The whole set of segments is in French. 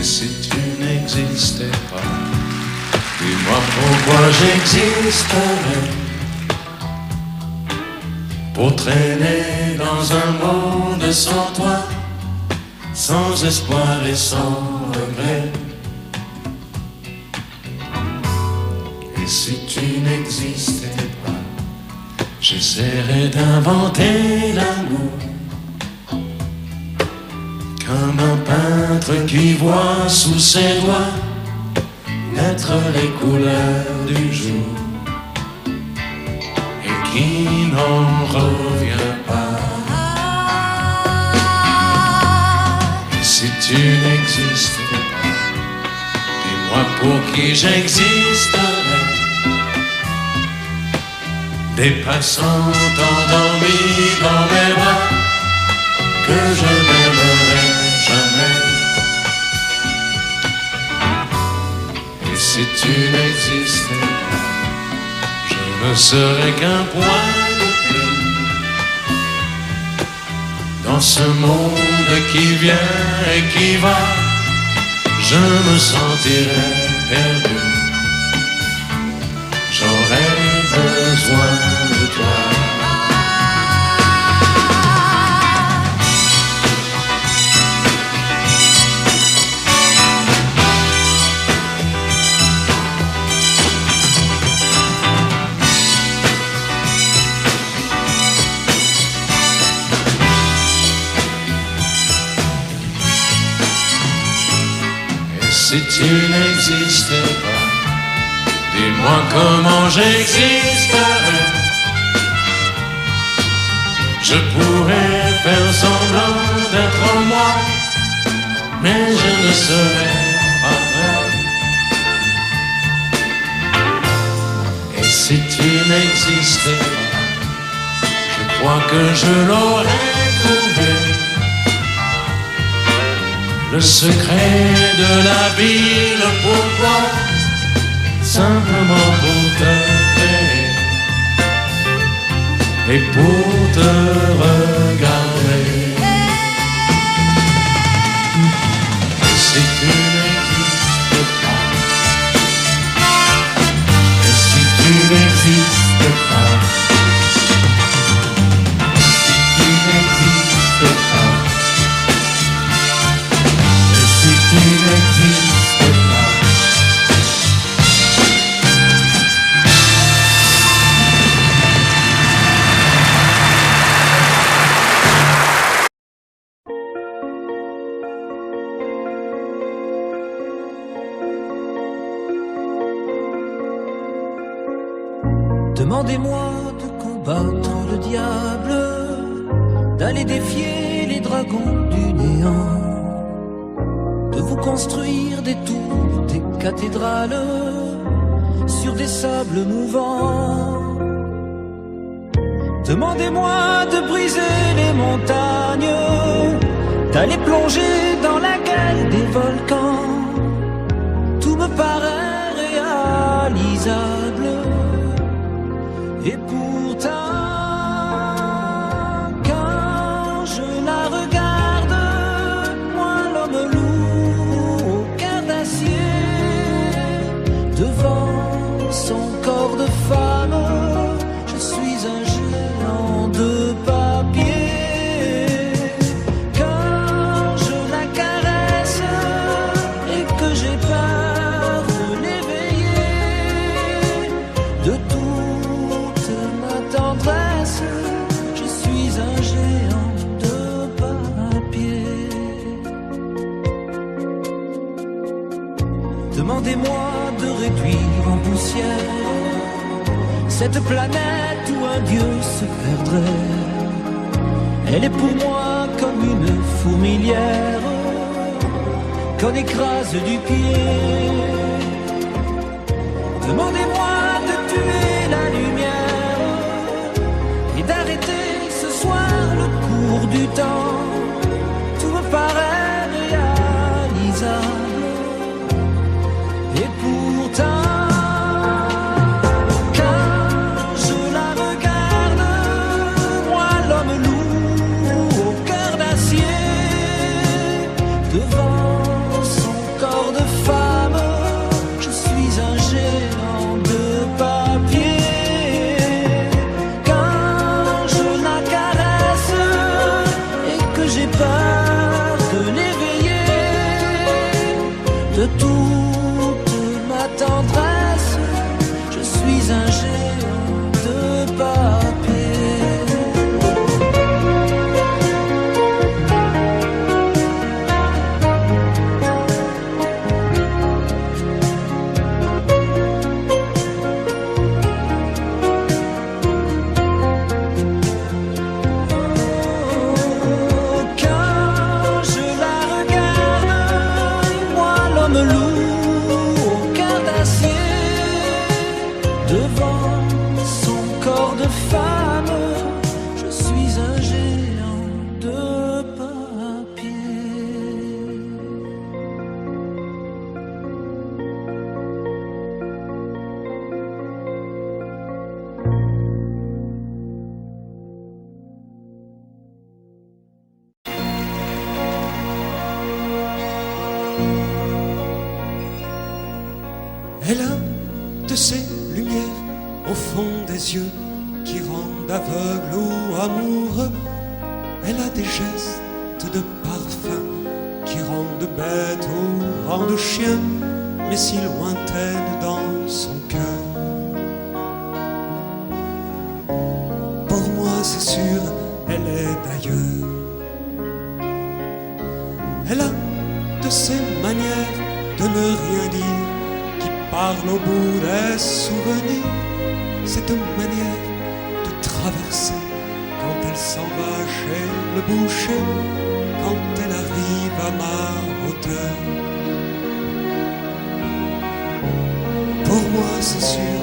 si tu n'existais pas, dis-moi pourquoi j'existerais. Pour traîner dans un monde sans toi, sans espoir et sans regret. Et si tu n'existais pas, j'essaierais d'inventer l'amour, comme un peintre qui voit sous ses doigts naître les couleurs du jour et qui n'en revient pas. Et si tu n'existais pas, dis-moi pour qui j'existerais. Des passants endormis dans mes bras que je n'aimerais jamais. Et si tu n'existais pas, je ne serais qu'un point de plus dans ce monde qui vient et qui va. Je me sentirais perdu, j'aurais besoin de toi. Si tu n'existais pas, dis-moi comment j'existerais. Je pourrais faire semblant d'être moi, mais je ne serais pas vrai. Et si tu n'existais pas, je crois que je l'aurais trouvé. Le secret de la vie, le pourquoi, simplement pour te créer et pour te regarder. Et si tu n'existes pas, et si tu n'existes pas, si tu n'existes pas, tu n'existes pas. Demandez-moi de combattre le diable, d'aller défier les dragons du néant, de vous construire des tours, des cathédrales sur des sables mouvants. Demandez-moi de briser les montagnes, d'aller plonger dans la gueule des volcans. Tout me paraît réalisable, et pourtant quand je la regarde, moi l'homme lourd au cœur d'acier, devant son corps de femme, je suis un géant de papier. Quand je la caresse et que j'ai peur de l'éveiller, de toute ma tendresse, je suis un géant de papier. Demandez-moi de réduire en poussière cette planète où un dieu se perdrait. Elle est pour moi comme une fourmilière qu'on écrase du pied. Demandez-moi de tuer la lumière et d'arrêter ce soir le cours du temps. Tout me paraît réalisable, et pourtant j'ai peur de l'éveiller de toute ma tendresse. Je suis un géant de papier. Elle a de ces lumières au fond des yeux qui rendent aveugle ou amoureux. Elle a des gestes de parfum qui rendent bête ou rendent chien, mais si lointaine dans son cœur. Pour moi c'est sûr, elle est d'ailleurs. Elle a de ces manières de ne rien dire qui parle au bout des souvenirs, cette manière de traverser quand elle s'en va chez le boucher, quand elle arrive à ma hauteur. Pour moi c'est sûr,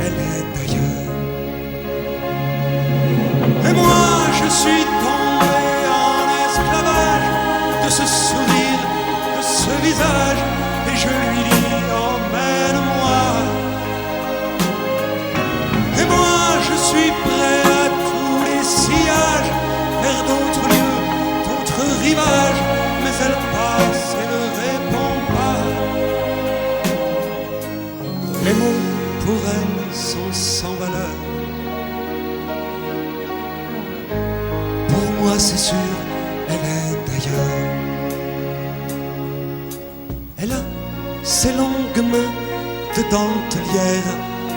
elle est d'ailleurs. Et moi je suis tombé en esclavage de ce sourire, de ce visage, et je lui dis emmène-moi. Et moi je suis prêt à tous les sillages, vers d'autres lieux, d'autres rivages, mais elle passe et ne répond pas. Les mots pour elle sont sans valeur. Pour moi c'est sûr, elle est d'ailleurs. Elle a ses longues mains de dentelière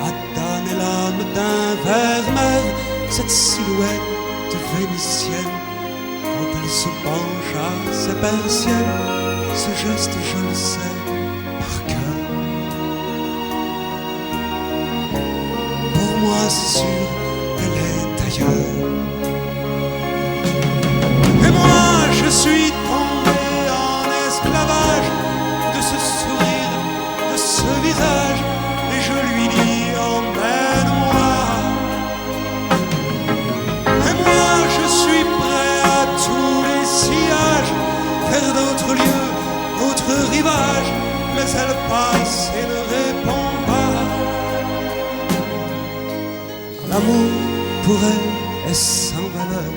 à damner l'âme d'un vermeil, cette silhouette vénitienne quand elle se penche à sa persienne, ce geste je le sais par cœur. Pour moi c'est sûr, elle est d'ailleurs. Et moi je suis tombé en esclavage de ce sourire, de ce visage, et je lui dis emmène-moi. Et moi je suis prêt à tous les sillages, vers d'autres lieux, d'autres rivages, mais elle passe et ne répond pas. L'amour pour elle est sans valeur.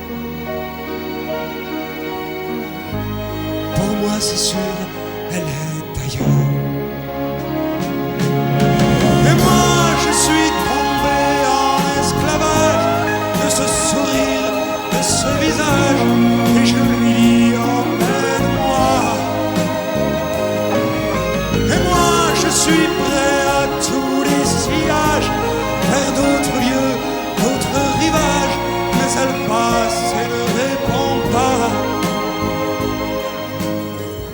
Pour moi c'est sûr, elle est d'ailleurs. Et moi je suis tombé en esclavage de ce sourire, de ce visage, et je lui dis emmène-moi. Et moi je suis prêt à tous les sillages, vers d'autres lieux, d'autres rivages, mais elle passe et ne répond pas.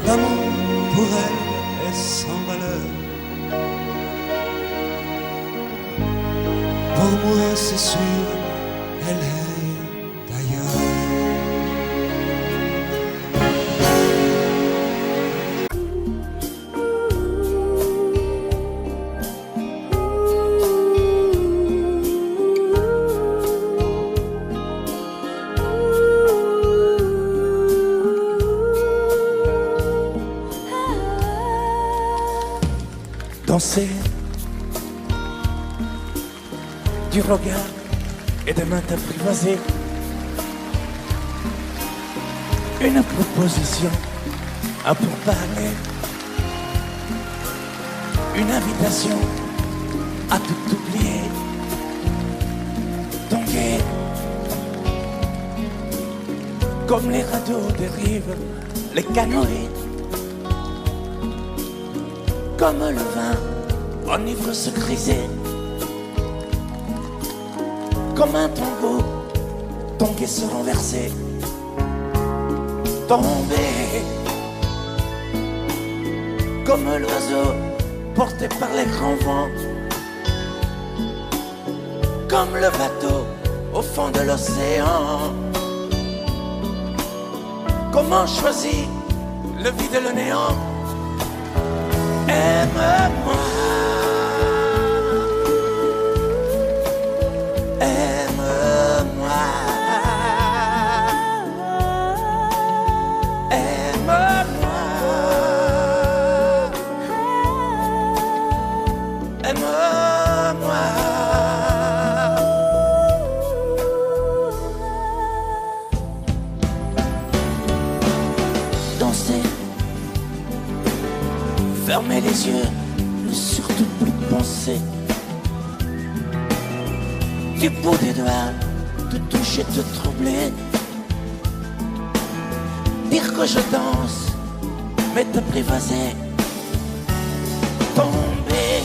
L'amour pour elle est sans valeur. Pour moi c'est sûr, elle est d'ailleurs. Danser du regard et des mains apprivoisées, une proposition à pourparler, une invitation à tout oublier, Comme les radeaux dérivent, les canoës. Comme le vin enivre ce grisé. Comme un tombeau, ton quai se renversé. Tomber. Comme l'oiseau porté par les grands vents. Comme le bateau au fond de l'océan. Comment choisir le vide et le néant? Aime-moi, aime-moi, aime-moi, aime-moi. Danser, fermer les yeux, ne surtout plus penser. Du bout des doigts, te toucher, te troubler. Dire que je danse, mais te prévaser. Tomber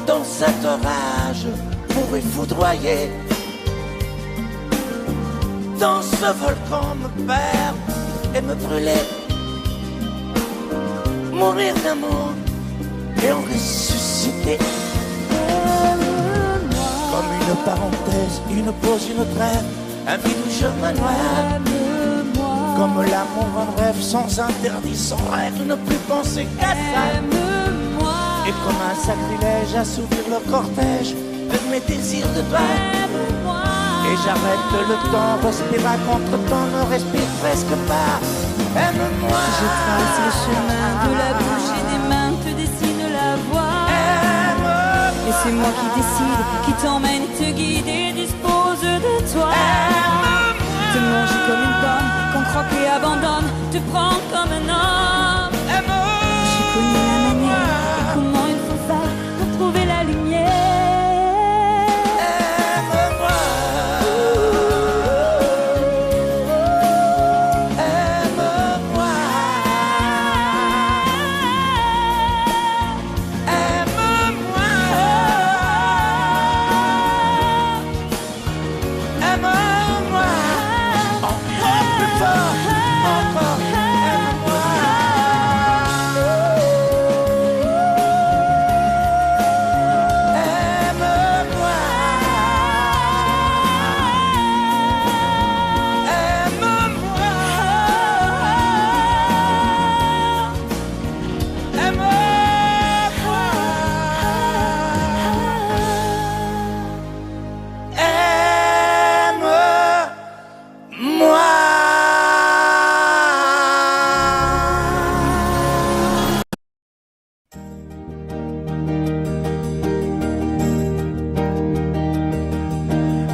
dans cet orage pour y foudroyer. Dans ce volcan me perdre et me brûler. Mourir d'amour et en ressusciter. Comme une parenthèse, une pause, une trêve, un vide où je me noie. Comme l'amour en rêve, sans interdit, sans règle, ne plus penser qu'à ça. Et comme un sacrilège, assouvir le cortège de mes désirs de toi. Et j'arrête le temps, respire à contre-temps, ne respire presque pas. Aime-moi. Je trace le chemin de la bouche et des mains te dessine la voie. Et c'est moi qui décide, qui t'emmène, te guide et dispose de toi. Te mange comme une pomme, qu'on croque et abandonne, te prends comme un homme. Je connais la manière et comment il faut faire pour trouver la lumière.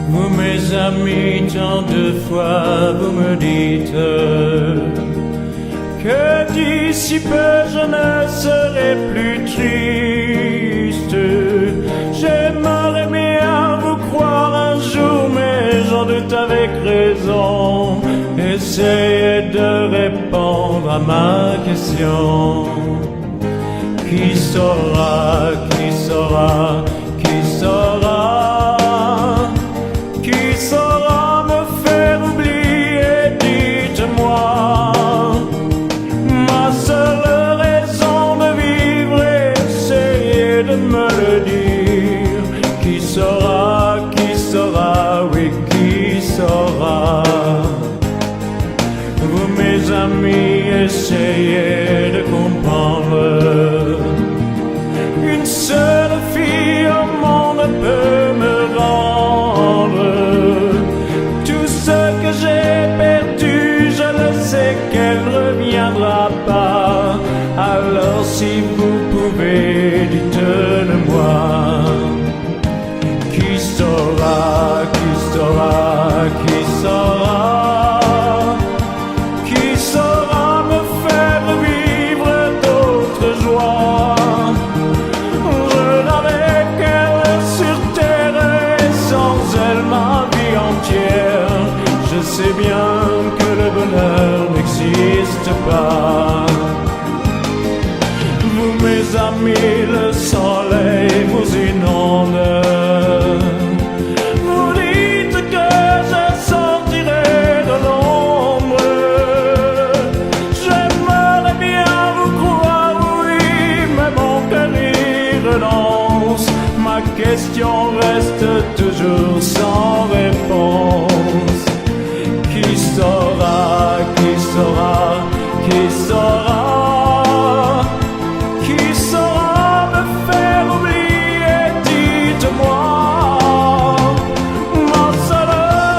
Vous mes amis, tant de fois vous me dites que d'ici peu je ne serai plus triste. J'aimerais bien vous croire un jour, mais j'en doute avec raison. Essayez de répondre à ma question. Qui saura, qui saura, qui saura? Qui saura me faire oublier, dites-moi. Ma seule raison de vivre, essayez de me le dire. Qui saura, oui, qui saura? Vous mes amis, essayez de comprendre. Une seule fille au monde peut me rendre tout ce que j'ai perdu. Je le sais qu'elle reviendra pas. Alors si vous pouvez, dites-le-moi. Qui saura, qui saura, qui saura? Qui saura me faire vivre d'autres joies? que le bonheur n'existe pas. Vous, mes amis, le soleil vous inonde. Vous dites que je sortirai de l'ombre. J'aimerais bien vous croire, oui, mais mon cœur y renonce. Ma question reste toujours sans réponse. Qui saura, qui saura, qui saura? Qui saura me faire oublier, dites-moi. Ma seule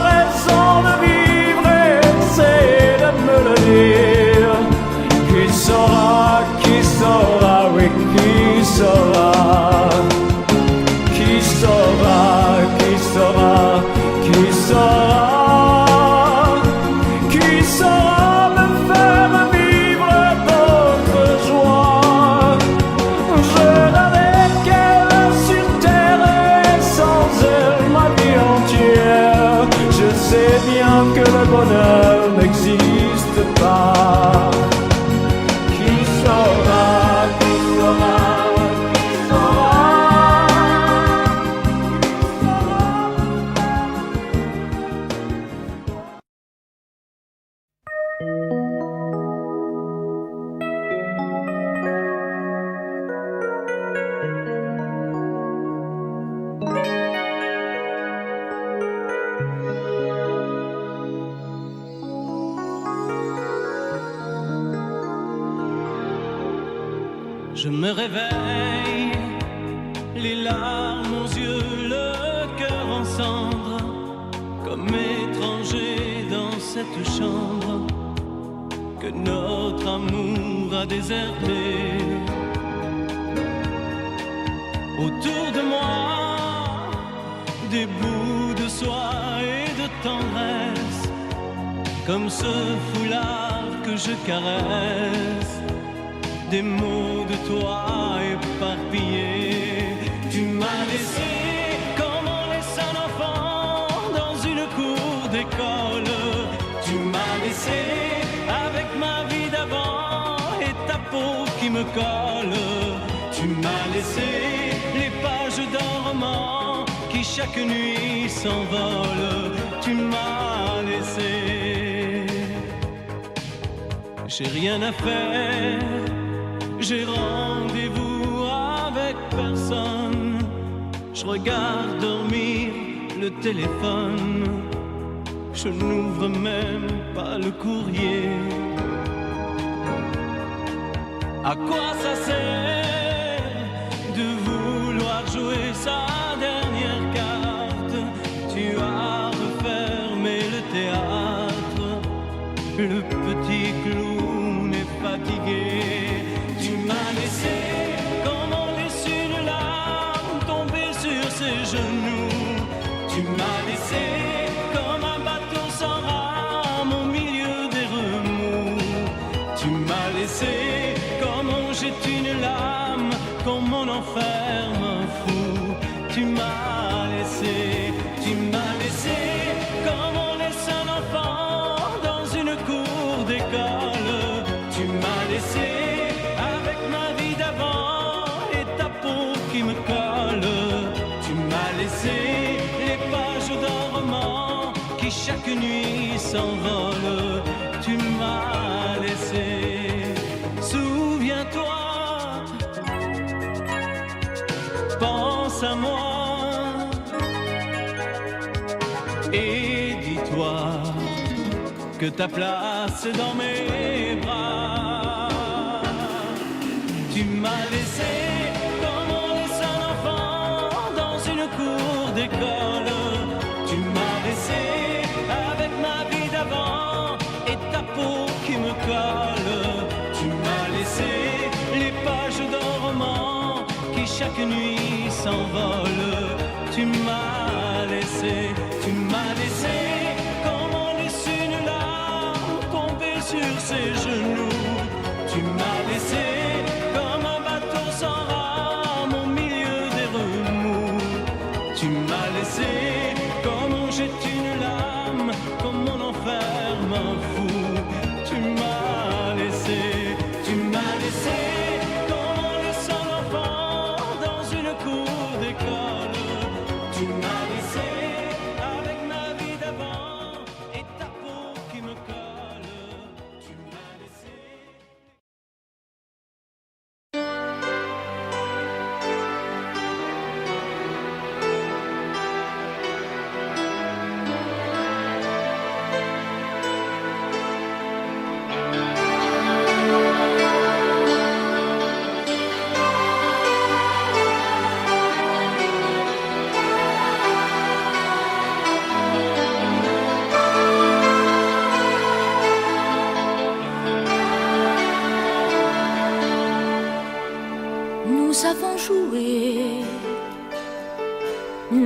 raison de vivre, c'est de me le dire. Qui saura, oui, qui saura? Qui saura, qui saura, qui saura? Qui saura me faire vivre d'autres joies? Je n'avais qu'elle sur terre et sans elle ma vie entière. Je sais bien que le bonheur n'existe pas. Qui saura, qui saura, qui saura? Je me réveille, les larmes aux yeux, le cœur en cendres, comme étranger dans cette chambre que notre amour a déserté. Autour de moi, des bouts de soie et de tendresse, comme ce foulard que je caresse. Des mots de toi éparpillés. Tu m'as laissé comme on laisse un enfant dans une cour d'école. Tu m'as laissé avec ma vie d'avant et ta peau qui me colle. Tu m'as laissé les pages d'un roman qui chaque nuit s'envolent. Tu m'as laissé. J'ai rien à faire. J'ai rendez-vous avec personne. Je regarde dormir le téléphone. Je n'ouvre même pas le courrier. À quoi ça sert de vouloir jouer sa dernière carte? Tu as refermé le théâtre. Le petit clown est fatigué. Tu m'as laissé comme on laisse une larme tomber sur ses genoux. Tu m'as laissé comme un bateau sans rame au milieu des remous. Tu m'as laissé comme on jette une lame, comme on enferme un fou. Tu m'as laissé comme on laisse un enfant dans une cour d'école. Tu m'as laissé avec ma vie d'avant et ta peau qui me colle. Tu m'as laissé les pages d'un roman qui chaque nuit s'envole. Tu m'as laissé. Souviens-toi, pense à moi et dis-toi que ta place est dans mes bras. Tu m'as laissé comme on laisse un enfant dans une cour d'école. Tu m'as laissé avec ma vie d'avant et ta peau qui me colle. Tu m'as laissé les pages d'un roman qui chaque nuit s'envolent. Tu m'as laissé comme on laisse une larme tomber sur ses genoux. Tu m'as laissé comme un bateau sans rame au milieu des remous. Tu m'as laissé comme on jette une lame, comme on enferme un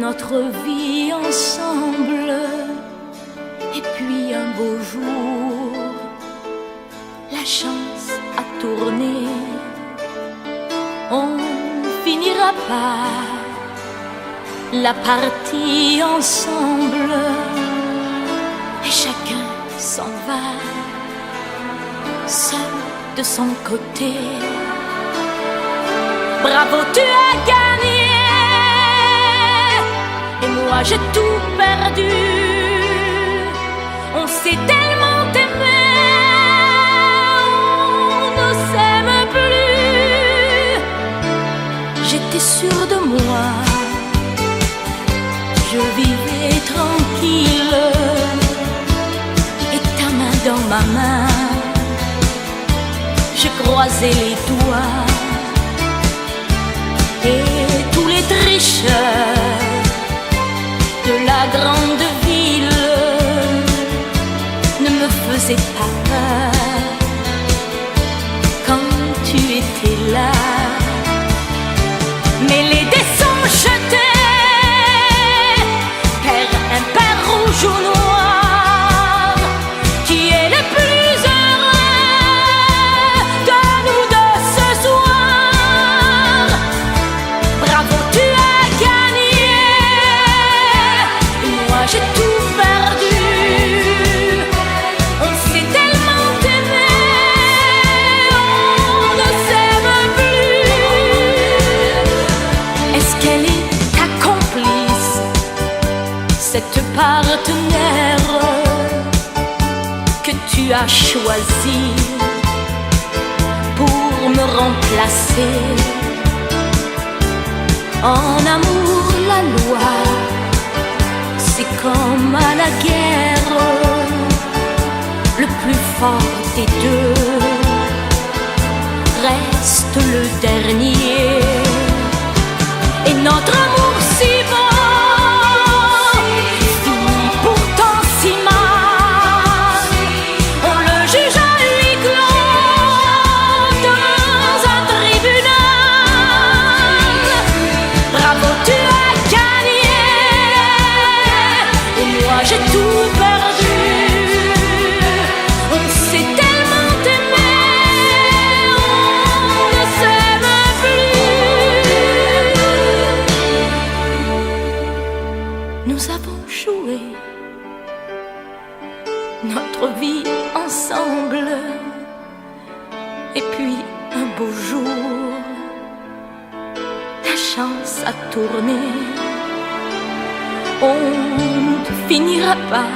notre vie ensemble. Et puis un beau jour, la chance a tourné. On finira par la partie ensemble. Et chacun s'en va, seul de son côté. Bravo, tu as gagné. Et moi j'ai tout perdu. On s'est tellement aimé, on ne s'aime plus. J'étais sûre de moi, je vivais tranquille. Et ta main dans ma main, je croisais les doigts. Et tous les tricheurs de la grande ville ne me faisaient pas peur quand tu étais là. Mais les dés sont jetés, père impair, rouge ou noir, qui est le plus heureux de nous deux ce soir. Bravo, tu as gagné. Moi j'ai tout perdu. On s'est tellement aimé, on ne s'aime plus. Est-ce qu'elle est ta complice, cette partenaire que tu as choisi pour me remplacer? En amour, la loi, c'est comme à la guerre, le plus fort des deux reste le dernier. Et notre amour si beau finit pourtant si mal. On le juge à huis clos dans un tribunal. Bravo, tu as gagné. Et moi j'ai tout perdu. On s'est tellement aimé, on ne s'aime plus. Nous avons joué notre vie ensemble. Et puis un beau jour, la chance a tourné. On ne finira pas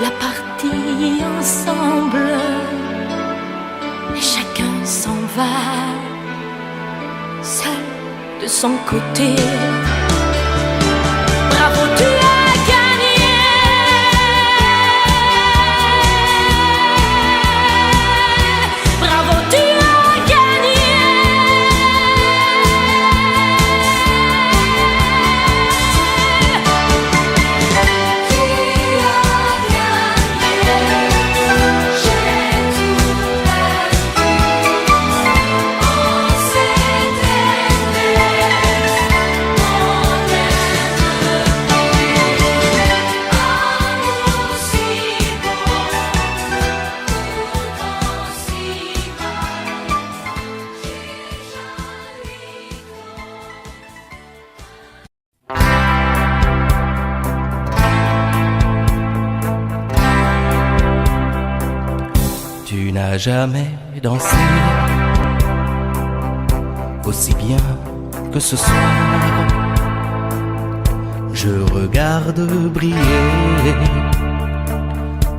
la partie ensemble. Et chacun s'en va, seul de son côté. Bravo, tu as gagné. Bravo, tu as gagné. Tu n'as jamais dansé aussi bien que ce soir. Je regarde briller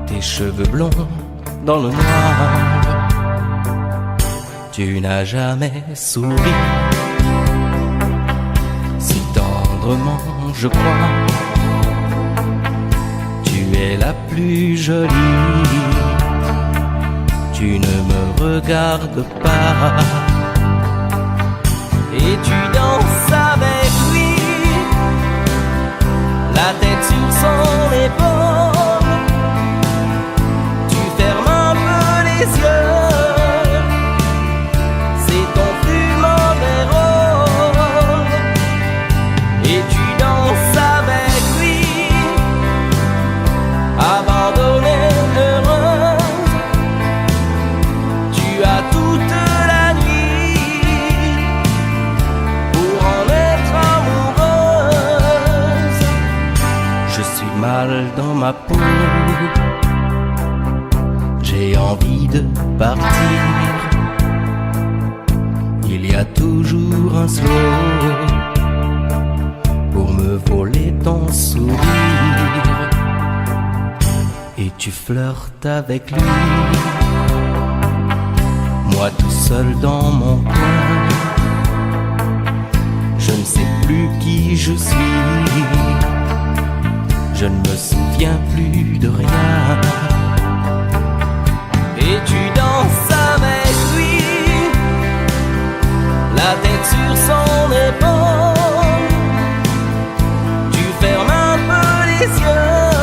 tes cheveux blonds dans le noir. Tu n'as jamais souri si tendrement, je crois. Tu es la plus jolie. Tu ne me regardes pas et tu danses avec lui, la tête sur son épaule. Tu fermes un peu les yeux, c'est ton plus mauvais rôle. Et tu envie de partir, il y a toujours un slow pour me voler ton sourire. Et tu flirtes avec lui, moi tout seul dans mon coin. Je ne sais plus qui je suis, je ne me souviens plus de rien. Et tu danses avec lui, la tête sur son épaule. Tu fermes un peu les yeux,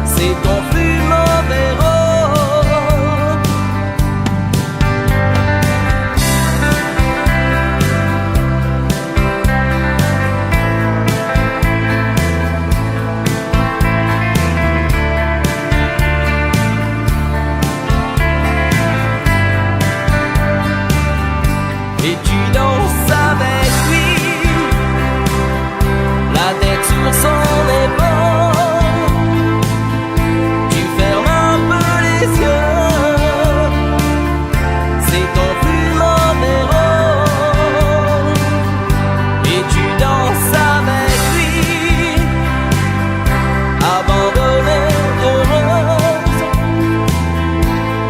c'est ton plus mauvais rôle. Et tu danses avec lui, la tête sur son épaule. Tu fermes un peu les yeux, c'est ton plus mauvais rôle. Et tu danses avec lui, abandonnée, heureuse.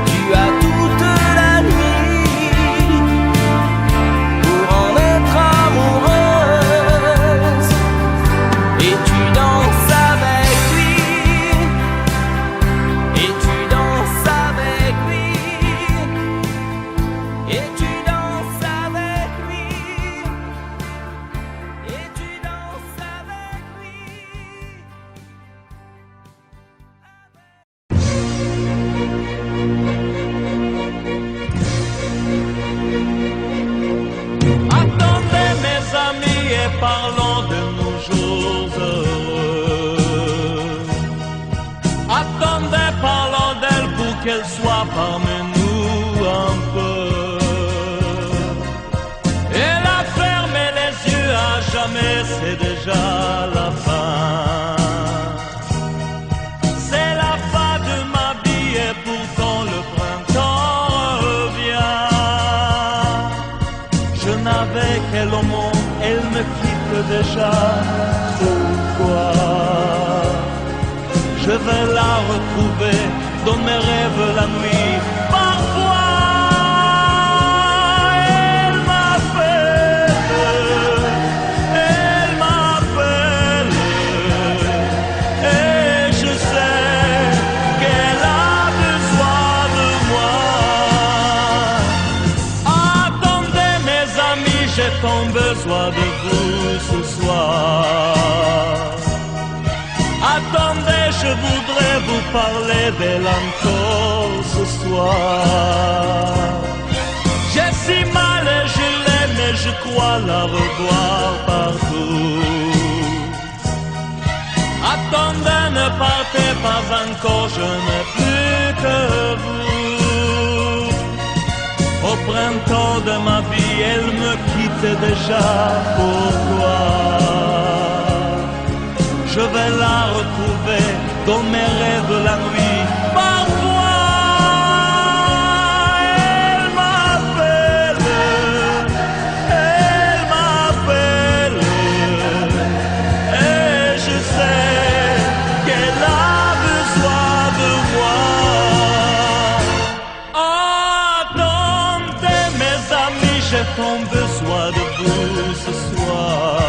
Tu as toute la nuit pour en être amoureuse. Et tu danses avec lui, et tu danses avec lui, et tu danses avec lui, et tu danses avec lui. Attendez mes amis et parlons de nos jours heureux. Attendez, parlons d'elle pour qu'elle soit parmi nous un peu. Elle a fermé les yeux à jamais, c'est déjà la fin. C'est la fin de ma vie et pourtant le printemps revient. Je n'avais qu'elle au monde, elle me quitte déjà. Pourquoi? Je vais la retrouver dans mes rêves la nuit. Parfois, elle m'appelle, et je sais qu'elle a besoin de moi. Attendez mes amis, j'ai tant besoin de vous ce soir. Attendez, je voudrais vous parler d'elle encore ce soir. J'ai si mal et je l'aime et je crois la revoir partout. Attendez, ne partez pas encore, je n'ai plus que vous. Au printemps de ma vie, elle me quitte déjà. Pourquoi? Je vais la retrouver dans mes rêves la nuit. Parfois, elle m'appelle, et je sais qu'elle a besoin de moi. Attendez mes amis, j'ai tant besoin de vous ce soir.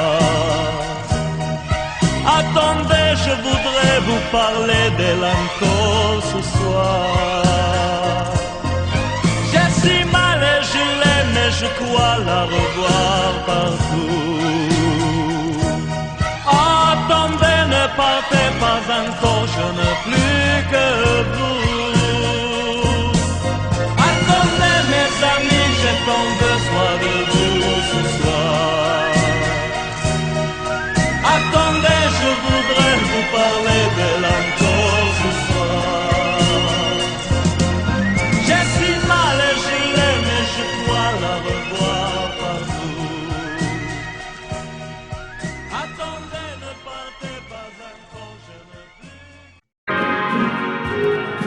Attendez, je voudrais vous parler d'elle encore ce soir. J'ai si mal et je l'aime et je crois la revoir partout. Attendez, ne partez pas encore, je n'ai plus que vous. Attendez mes amis, j'ai tant besoin de vous ce soir. Attendez, je voudrais vous parler d'elle encore ce soir. J'ai si mal et je l'aime et je crois la revoir partout. Attendez, ne partez pas encore, je ne veux plus.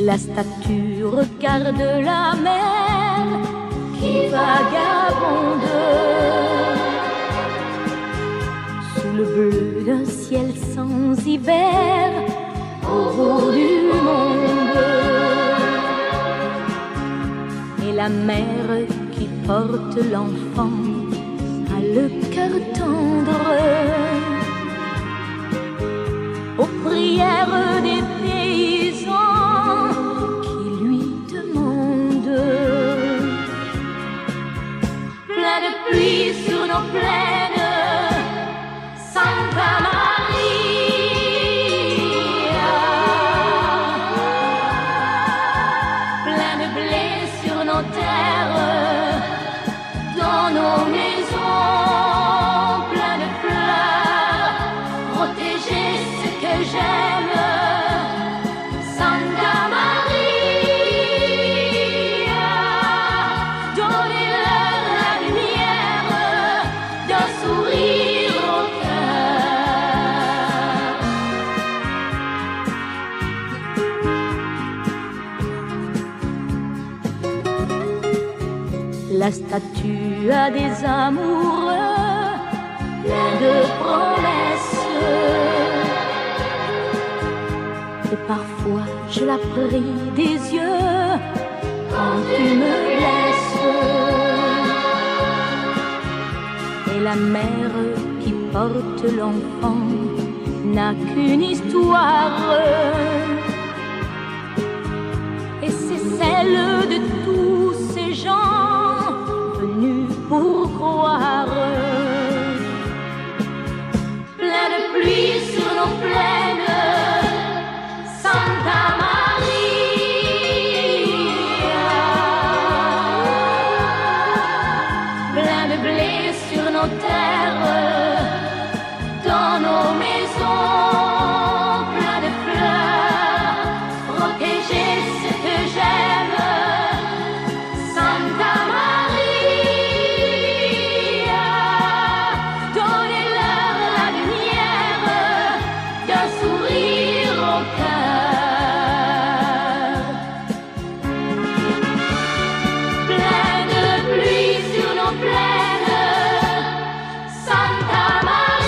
La statue regarde la mer qui vagabonde sous le bleu d'un ciel sans hiver au bout du monde. Et la mère qui porte l'enfant a le cœur tendre aux prières des paysans qui lui demandent. Plein de pluie sur nos plaines, Santa Maria. Plein de blé sur nos terres, dans nos maisons, plein de fleurs, protéger ce que j'aime, Santa Maria. Donnez-leur la lumière d'un sourire au cœur. La statue a des amoureux plein de promesses. Et parfois je la prie des yeux quand tu me laisses. Et la mère qui porte l'enfant n'a qu'une histoire, et c'est celle de tous ces gens venus pour croire. Plein de pluie sur nos plaines, Santa Maria. Plein de blé sur nos terres, dans nos maisons, plein de fleurs, protéger ce que j'aime, Santa Maria. Donnez-leur la lumière d'un sourire au cœur. Plein de pluie sur nos plaines, Santa Maria.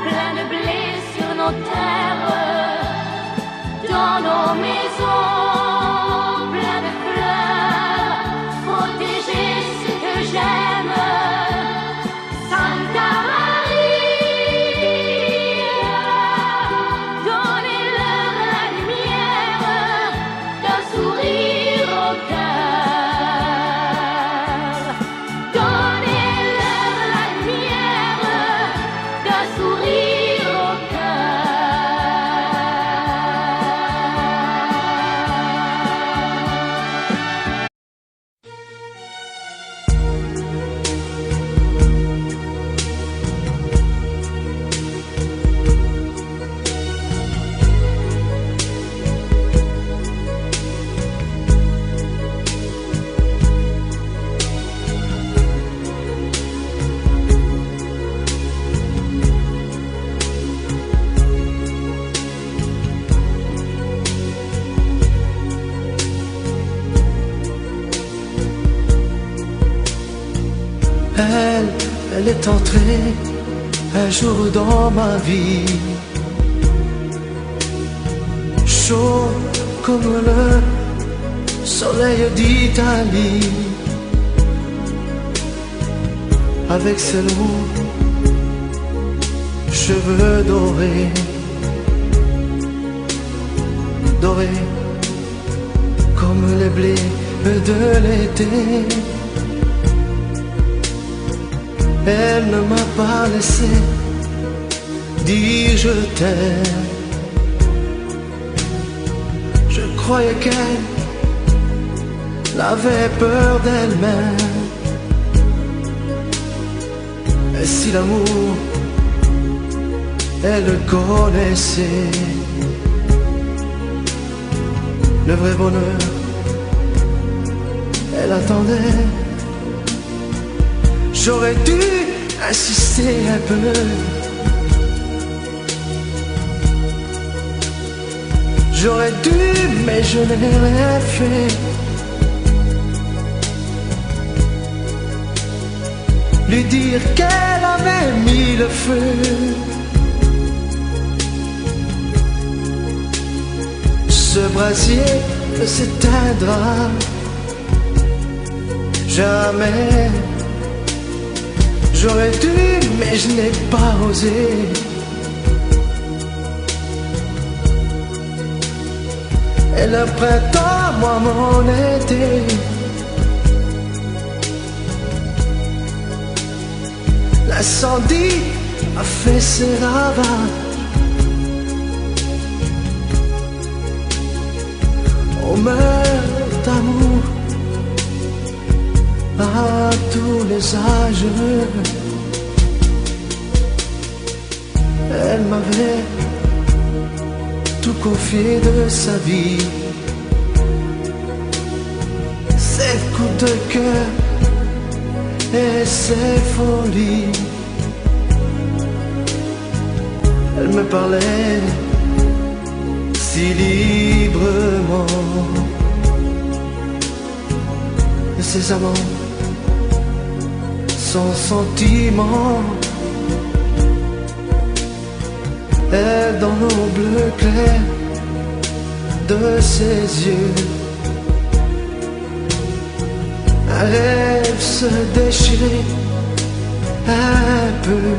Plein de blé sur nos terres, dans nos maisons, plein de fleurs, protéger ce que j'aime, Santa Maria. Donnez-leur la lumière d'un sourire au cœur. Donnez-leur la lumière d'un sourire au Elle est entrée un jour dans ma vie, chaud comme le soleil d'Italie, avec ses longs cheveux dorés, dorés comme les blés de l'été. Elle ne m'a pas laissé dire je t'aime. Je croyais qu'elle avait peur d'elle-même. Et si l'amour, elle le connaissait, le vrai bonheur, elle attendait. J'aurais dû insister un peu, J'aurais dû, mais je n'ai rien fait. Lui dire qu'elle avait mis le feu. Ce brasier ne s'éteindra jamais. J'aurais dû, mais je n'ai pas osé. Et le printemps, moi mon été. L'incendie a fait ses ravages. On meurt d'amour à tous les âges. Elle m'avait tout confié de sa vie. Ses coups de cœur et ses folies. Elle me parlait si librement de ses amants, son sentiment. Et dans nos bleus clairs de ses yeux, un rêve se déchirait un peu.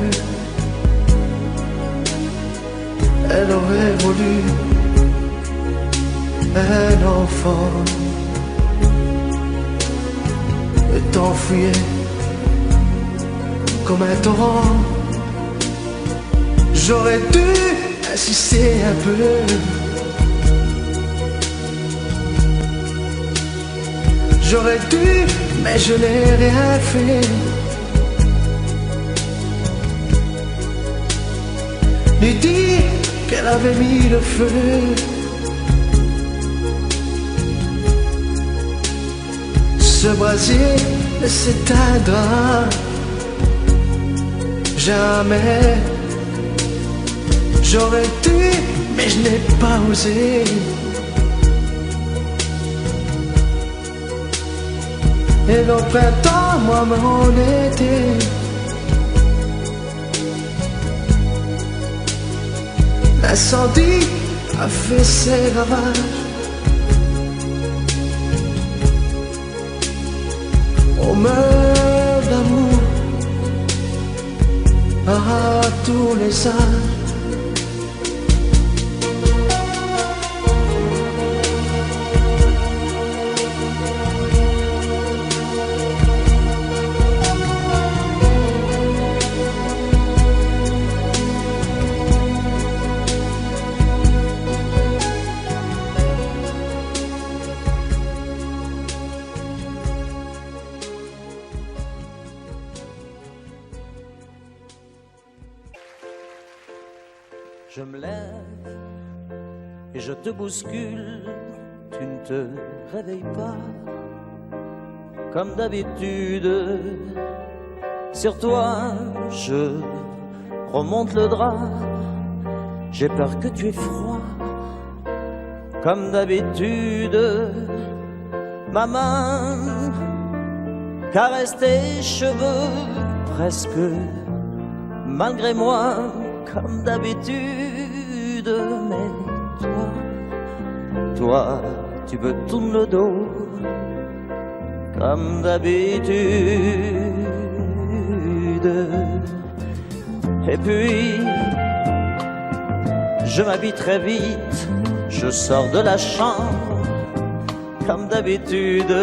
Elle aurait voulu un enfant. Le temps fuyait comme un torrent. J'aurais dû insister un peu. J'aurais dû, mais je n'ai rien fait. Lui dire qu'elle avait mis le feu. Ce brasier ne s'éteindra jamais. J'aurais dû, mais je n'ai pas osé. Et le printemps, moi mon été. L'incendie a fait ses ravages. On meurt d'amour à tous les âges. Je me lève et je te bouscule, tu ne te réveilles pas. Comme d'habitude, sur toi je remonte le drap. J'ai peur que tu aies froid. Comme d'habitude, ma main caresse tes cheveux presque malgré moi. Comme d'habitude, mais toi, tu me tournes le dos. Comme d'habitude. Et puis, je m'habille très vite, je sors de la chambre. Comme d'habitude,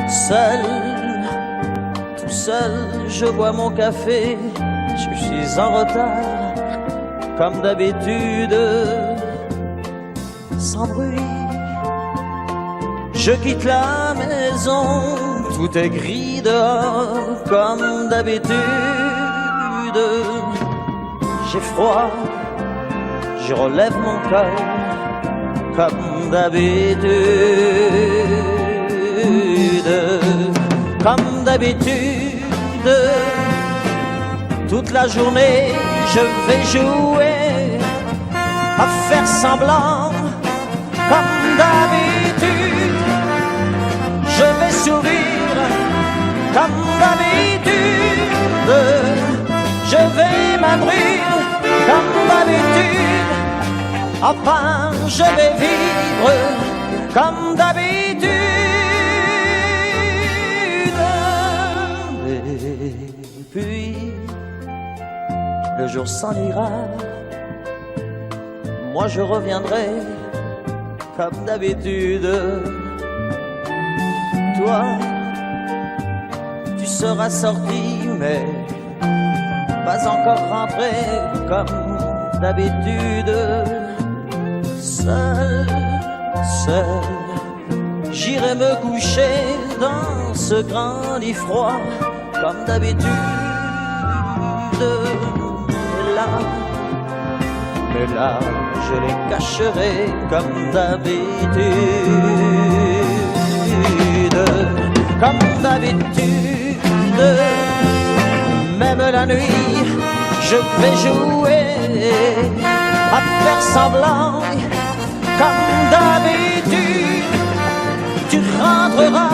seul, tout seul, je bois mon café. Je suis en retard, comme d'habitude, sans bruit. Je quitte la maison, tout est gris dehors, comme d'habitude. J'ai froid, je relève mon cœur, comme d'habitude. Comme d'habitude, toute la journée je vais jouer à faire semblant comme d'habitude. Je vais sourire comme d'habitude. Je vais m'abrir comme d'habitude. Enfin, je vais vivre comme d'habitude. Et puis, le jour s'en ira. Moi je reviendrai comme d'habitude. Toi, tu seras sorti, mais pas encore rentré comme d'habitude. Seul, seul, j'irai me coucher dans ce grand lit froid comme d'habitude. Mais là, je les cacherai comme d'habitude. Comme d'habitude, même la nuit, je vais jouer à faire semblant comme d'habitude. Tu rentreras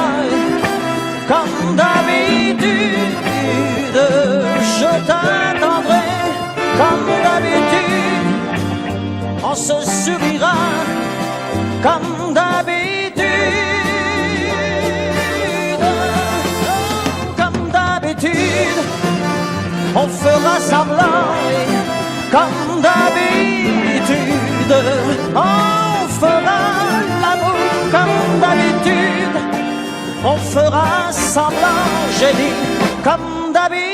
comme d'habitude. Je t'attendrai comme d'habitude. On se sourira comme d'habitude. Comme d'habitude, on fera semblant comme d'habitude. On fera l'amour comme d'habitude. On fera semblant, j'ai dit, comme d'habitude.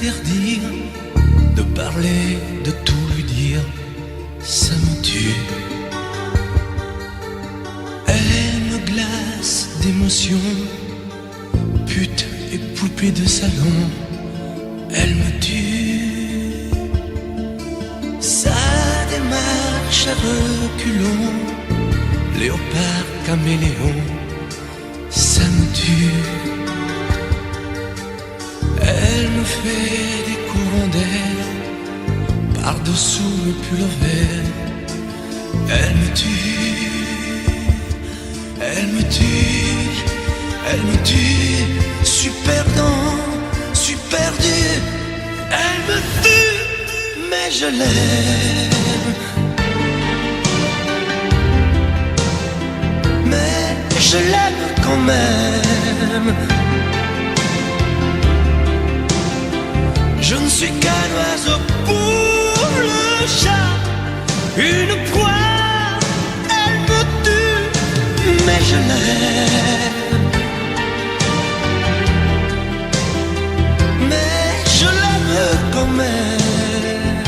m'interdire de parler, de tout lui dire, ça me tue. Elle me glace d'émotion, pute et poupée de salon, elle me tue. chair culot, léopard caméléon, ça me tue. Elle me fait des courants d'air par-dessous le pull vert. Elle me tue, elle me tue, elle me tue. Super dent, super dur. Elle me tue, mais je l'aime. Mais je l'aime quand même. Je ne suis qu'un oiseau pour le chat, une proie, elle me tue, mais je l'aime. Mais je l'aime quand même.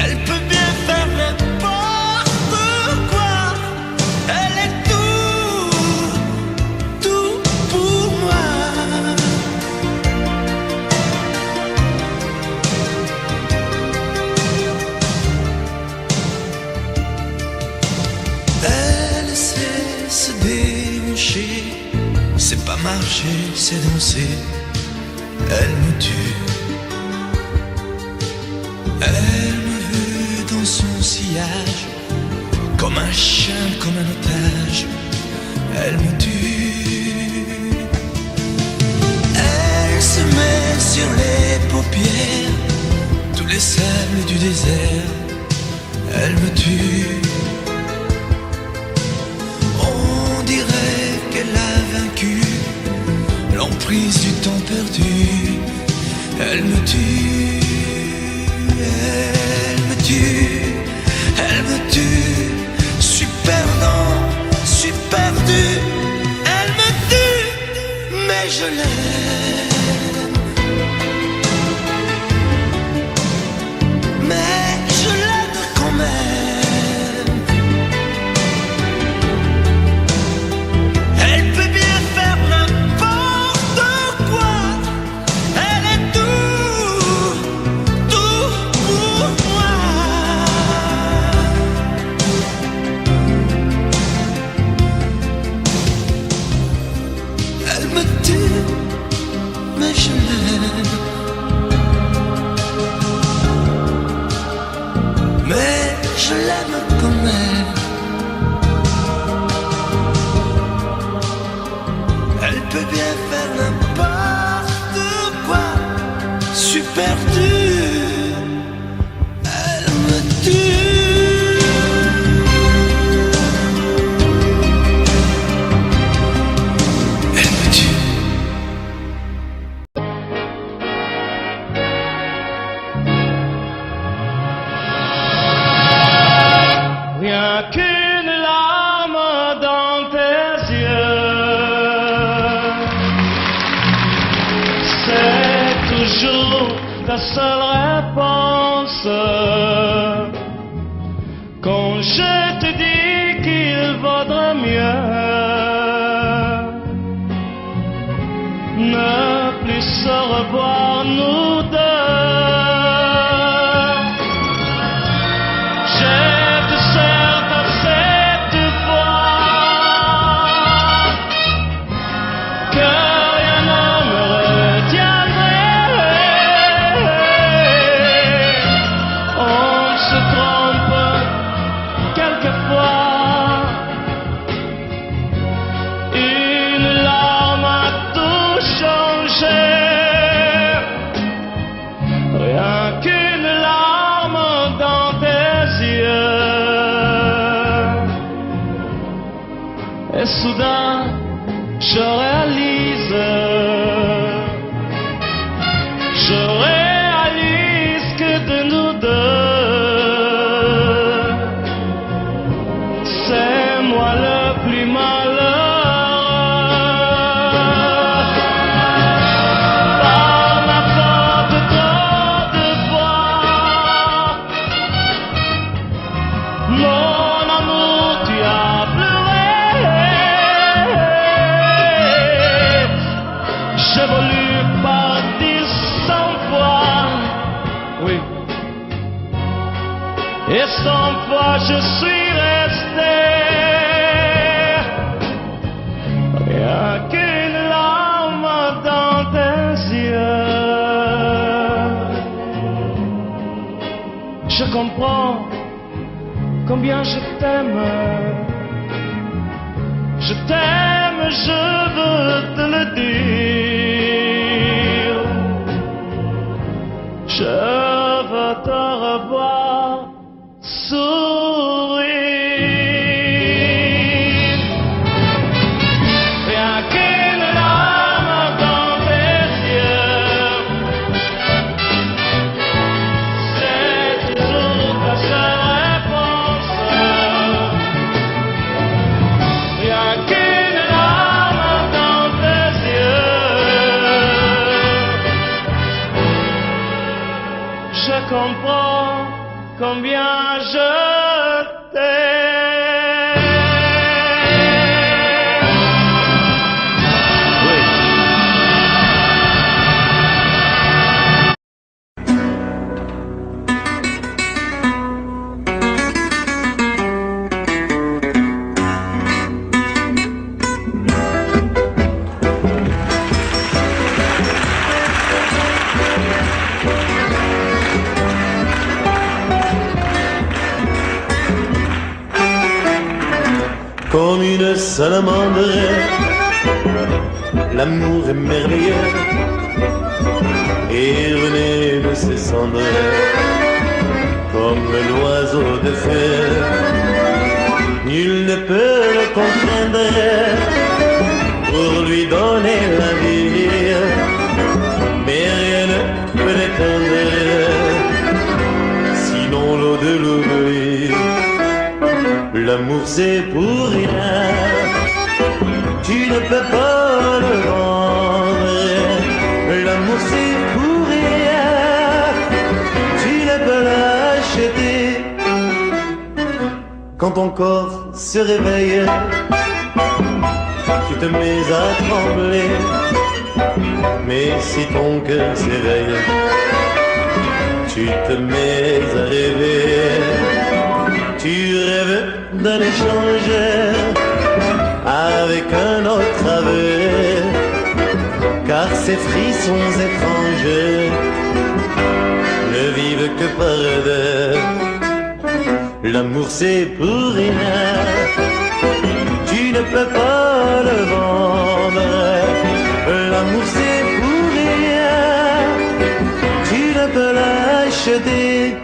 Elle peut bien faire n'importe quoi, elle est tout, tout pour moi. Elle sait se déhancher, c'est pas marcher, c'est danser. Elle me tue. Elle me veut dans son sillage, comme un chien, comme un otage. Elle me tue. Elle se met sur les paupières tous les sables du désert. Elle me tue. On dirait qu'elle a vaincu l'emprise du temps perdu. Elle me tue, elle me tue, elle me tue. Super dent, super dur. Elle me tue, mais je l'aime. Mais je l'aime quand même. Elle peut bien faire n'importe quoi. Elle est tout, tout pour moi. Elle me tue, mais je l'aime. Mais je l'aime quand même. Elle peut bien faire n'importe quoi. Super dur. Elle me tue. Elle me tue. Rien qu'une larme dans tes yeux, c'est toujours ta seule réponse. Quand je te dis qu'il vaudrait mieux ne plus se revoir nous deux. Et soudain, je réalise que de nous deux, c'est moi le plus malheureux. Par ma faute, trop de fois, mon amour, tu as pleuré. J'ai voulu partir 100 fois, oui, combien je t'aime. Je t'aime, je veux te le dire. Je veux te revoir sourire. Rien qu'une larme dans tes yeux, c'est toujours ta seule réponse. Rien qu'une larme dans tes yeux, je comprends combien je t'aime. Oui. Comme une salamandre, l'amour est merveilleux et renaît de ses cendres comme l'oiseau de feu. Nul ne peut le contraindre pour lui donner la vie, mais rien ne peut l'éteindre, sinon l'eau de l'oubli. L'amour c'est pour rien, tu ne peux pas le vendre. L'amour c'est pour rien, tu ne peux l'acheter. Quand ton corps se réveille, tu te mets à trembler. Mais si ton cœur s'éveille, tu te mets à rêver. Tu rêves d'un échange avec un autre aveu, car ces frissons étranges ne vivent que par deux. L'amour c'est pour rien, tu ne peux pas le vendre. L'amour c'est pour rien, tu ne peux l'acheter.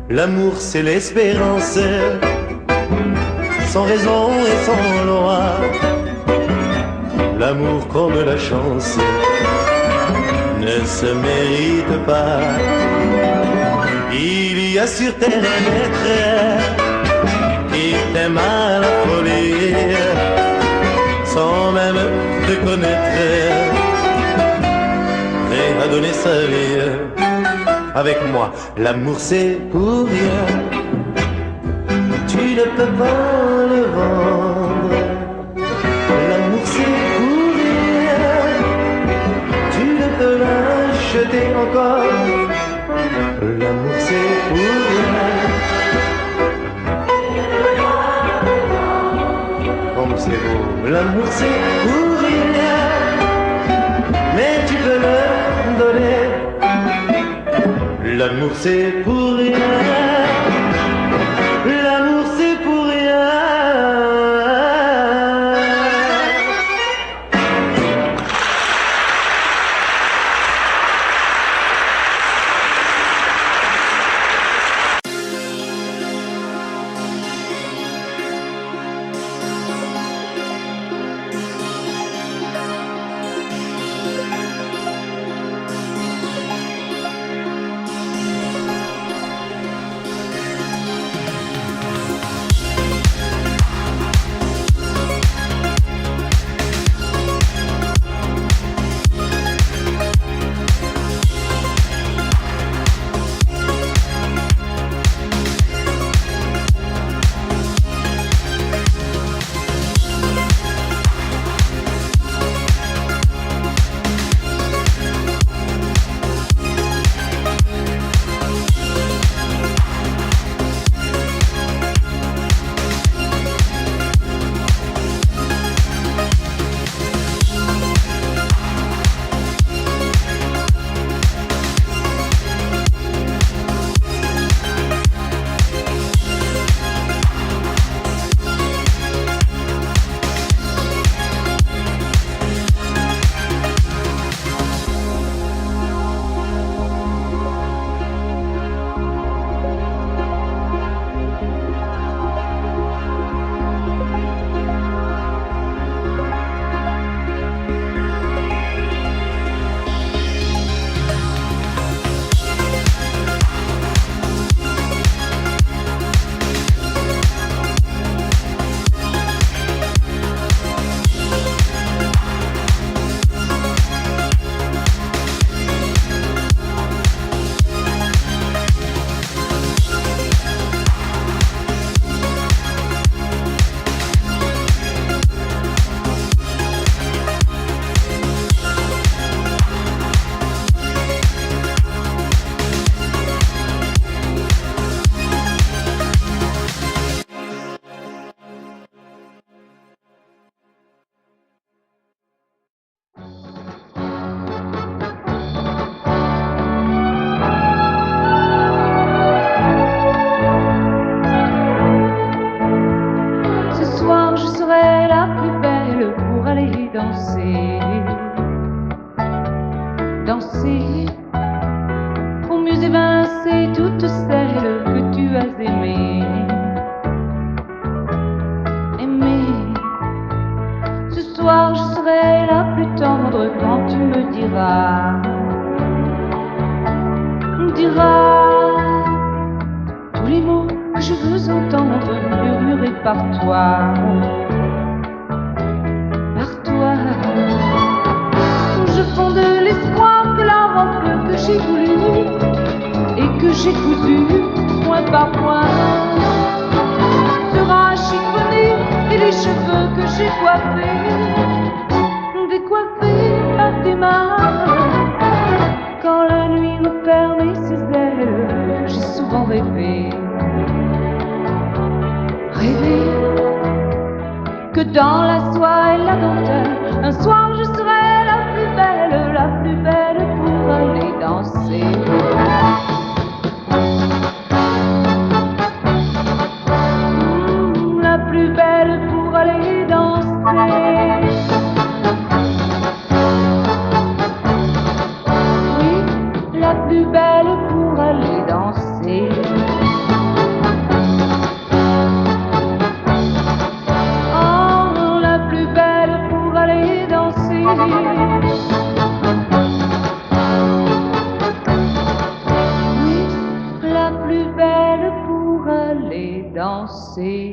L'amour c'est l'espérance, sans raison et sans loi. L'amour comme la chance ne se mérite pas. Il y a sur terre un être qui t'aime à la folie, sans même te connaître, prêt à donner sa vie. Avec moi, l'amour c'est pour rien, tu ne peux pas le vendre. L'amour c'est pour rien, tu ne peux l'acheter encore. L'amour c'est pour rien, comme c'est beau. L'amour c'est pour rien, mais tu peux le donner. L'amour c'est pour rien, l'amour c'est pour rien. danser, danser, pour mieux évincer toutes celles que tu as aimées. Ce soir je serai la plus tendre quand tu me diras tous les mots que je veux entendre murmurés par toi, Je fonde l'espoir que la robe que j'ai voulue et que j'ai cousue point par point sera chiffonnée et les cheveux que j'ai coiffés décoiffés par tes mains. Quand la nuit referme ses ailes, j'ai souvent rêvé que dans la soie et la dentelle, un soir je serai la plus belle pour aller danser. La plus belle pour aller danser. Oui, la plus belle pour aller danser. Oh, la plus belle pour aller danser. Oui, la plus belle pour aller danser.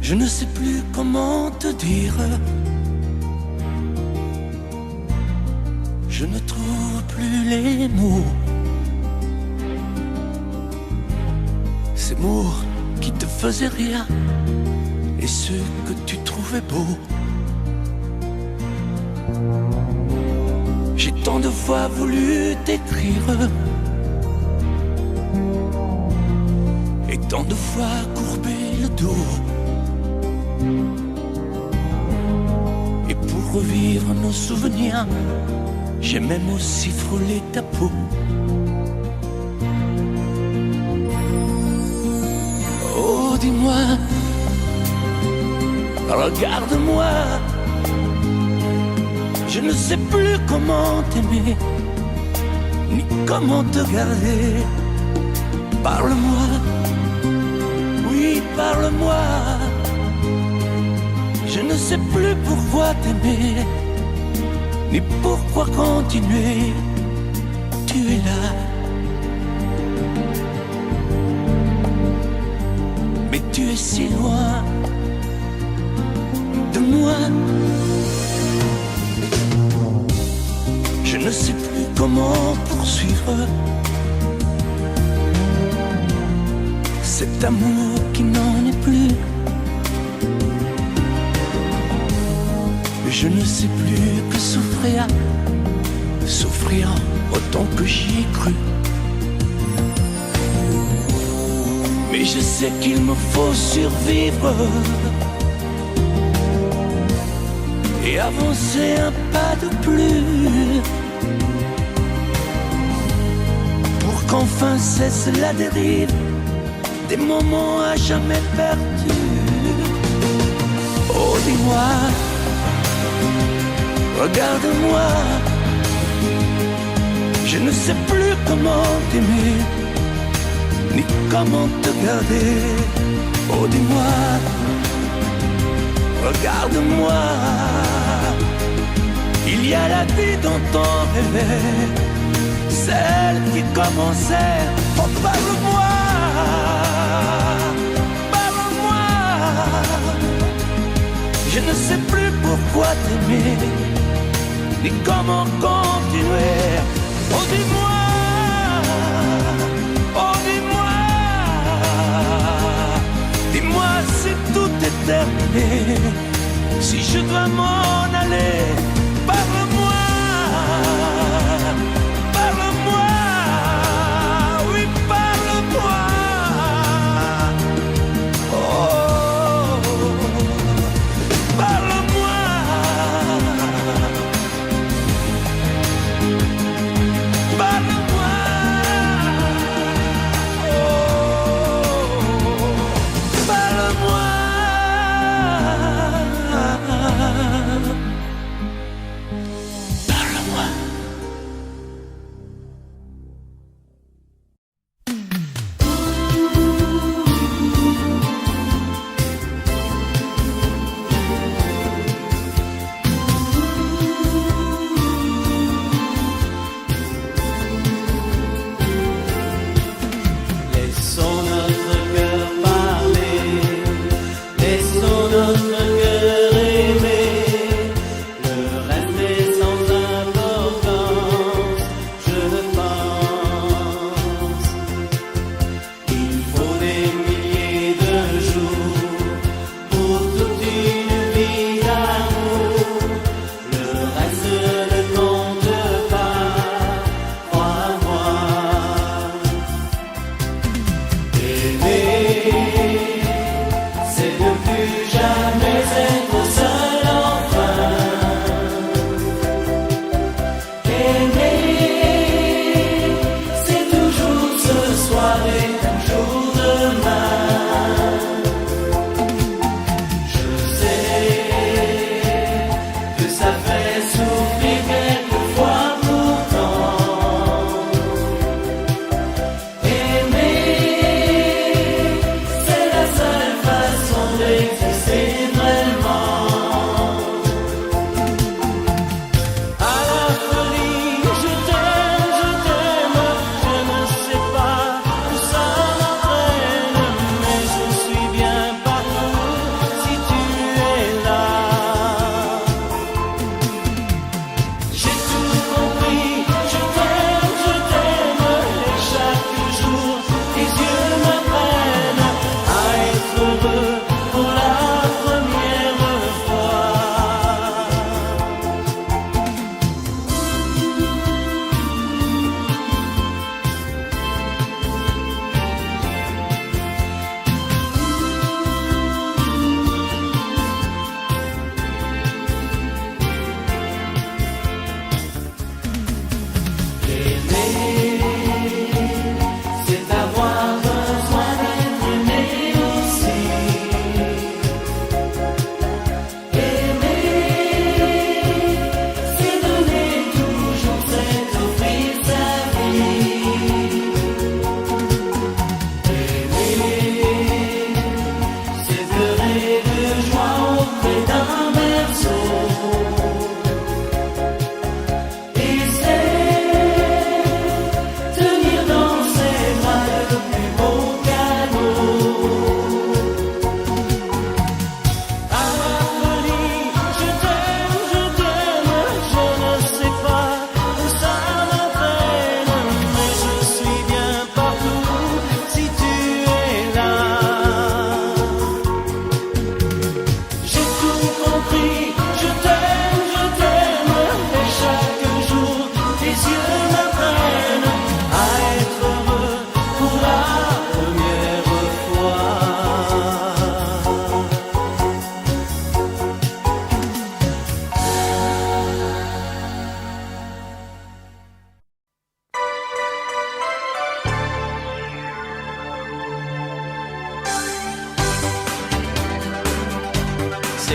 Je ne sais plus comment te dire. Je ne trouve plus les mots. Ces mots qui te faisaient rire et ceux que tu trouvais beaux. J'ai tant de fois voulu t'écrire et tant de fois courbé le dos. Et pour revivre nos souvenirs, j'ai même aussi frôlé ta peau. dis-moi, regarde-moi. Je ne sais plus comment t'aimer, ni comment te garder. Parle-moi, oui, parle-moi. Je ne sais plus pourquoi t'aimer, ni pourquoi continuer. Tu es là, mais tu es si loin de moi. Je ne sais plus comment poursuivre cet amour qui n'en est plus. Je ne sais plus que souffrir, souffrir autant que j'y ai cru. Mais je sais qu'il me faut survivre et avancer un pas de plus pour qu'enfin cesse la dérive des moments à jamais perdus. Oh, dis-moi, regarde-moi. Je ne sais plus comment t'aimer, ni comment te garder. Oh, dis-moi, regarde-moi. Il y a la vie dont on rêvait, celle qui commençait. Oh, parle-moi, parle-moi. Je ne sais plus pourquoi t'aimer, ni comment continuer. Oh, dis-moi, oh, dis-moi, dis-moi si tout est terminé, si je dois m'en aller. Parle-moi, parle-moi, oui, parle-moi. Oh, parle-moi. Parle-moi. Oh, parle-moi.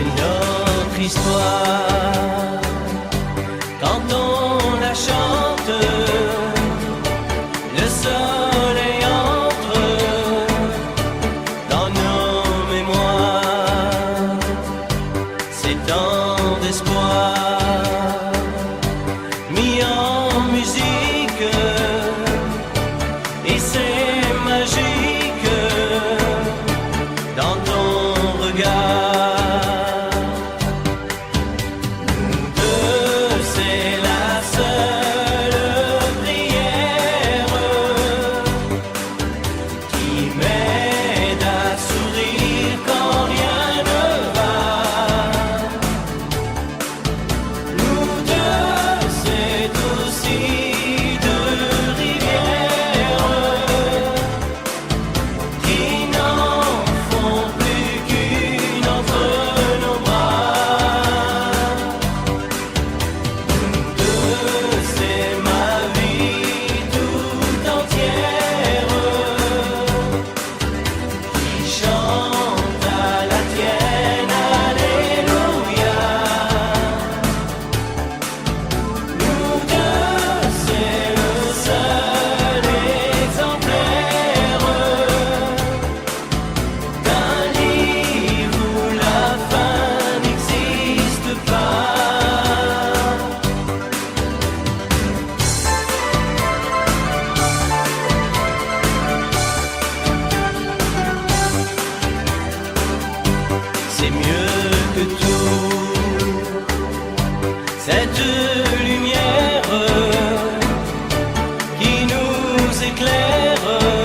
c'est notre histoire. Quand on la chante, le soleil entre dans nos mémoires. C'est tant d'espoir mis en musique, et c'est magique dans ton regard. C'est mieux que tout, cette lumière qui nous éclaire.